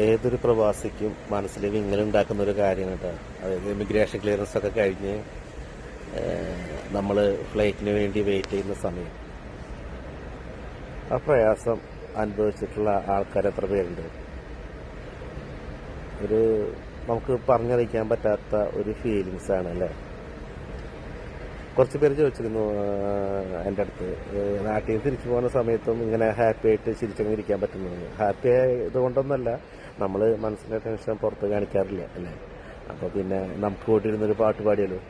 ഏതൊരു പ്രവാസിക്കും മനസ്സിൽ വിങ്ങലുണ്ടാക്കുന്ന ഒരു കാര്യമാണ് കേട്ടോ. അതായത് ഇമിഗ്രേഷൻ ക്ലിയറൻസ് ഒക്കെ കഴിഞ്ഞ് നമ്മൾ ഫ്ലൈറ്റിന് വേണ്ടി വെയിറ്റ് ചെയ്യുന്ന സമയം ആ പ്രയാസം അനുഭവിച്ചിട്ടുള്ള ആൾക്കാർ എത്ര പേരുണ്ട്? ഒരു നമുക്ക് പറഞ്ഞറിയിക്കാൻ പറ്റാത്ത ഒരു ഫീലിങ്സ് ആണ് അല്ലേ. കുറച്ച് പേര് ചോദിച്ചിരുന്നു എൻ്റെ അടുത്ത്, നാട്ടിൽ നിന്ന് തിരിച്ചു പോകുന്ന സമയത്തും ഇങ്ങനെ ഹാപ്പി ആയിട്ട് ചിരിച്ചങ്ങനെ ഇരിക്കാൻ പറ്റുന്നു. ഹാപ്പി ആയതുകൊണ്ടൊന്നല്ല, നമ്മൾ മനസ്സിൻ്റെ ടെൻഷൻ പുറത്ത് കാണിക്കാറില്ല അല്ലേ. അപ്പോൾ പിന്നെ നമുക്ക് കൂട്ടിയിരുന്നൊരു പാട്ട് പാടിയല്ലോ.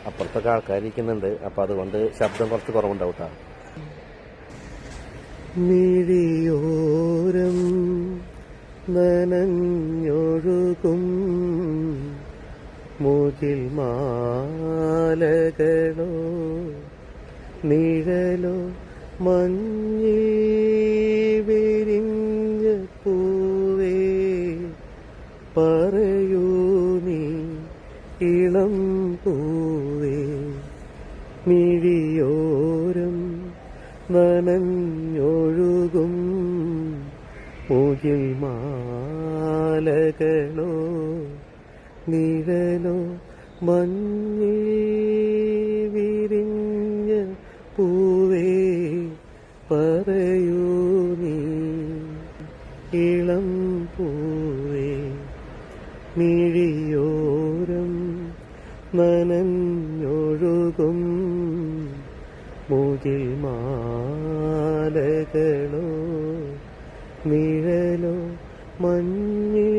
അപ്പുറത്തൊക്കെ ആൾക്കാരിക്കുന്നുണ്ട്, അപ്പോൾ അതുകൊണ്ട് ശബ്ദം കുറച്ച് കുറവുണ്ടാവും കേട്ടോ. മിഴിയോരം നനഞ്ഞൊഴുകും മുകിൽ മാലകളോ നിഴലോ മഞ്ഞിൽ വിരിഞ്ഞ പൂവേ പറയൂ നീ ഇളം പൂവേ. മിഴിയോരം നനഞ്ഞൊഴുകും മുകിൽ മാലകളോ നിഴലോ മഞ്ഞിൽ വിരിഞ്ഞ പൂവേ പറയൂ നീ ഇളം പൂവേ. മിഴിയോരം നനഞ്ഞൊഴുകും മുകിൽ മാലകളോ നിഴലോ മഞ്ഞിൽ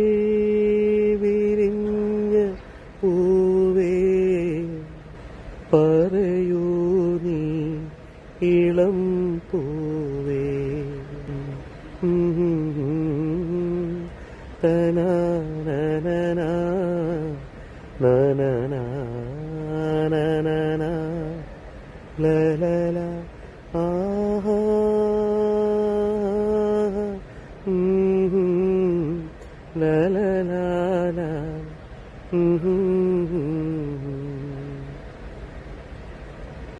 വിരിഞ്ഞ പൂവേ പറയൂ നീ ഇളം പൂവേ. തനാനനാ നനനാ നനനാ ലലല ആഹാ ലലലാ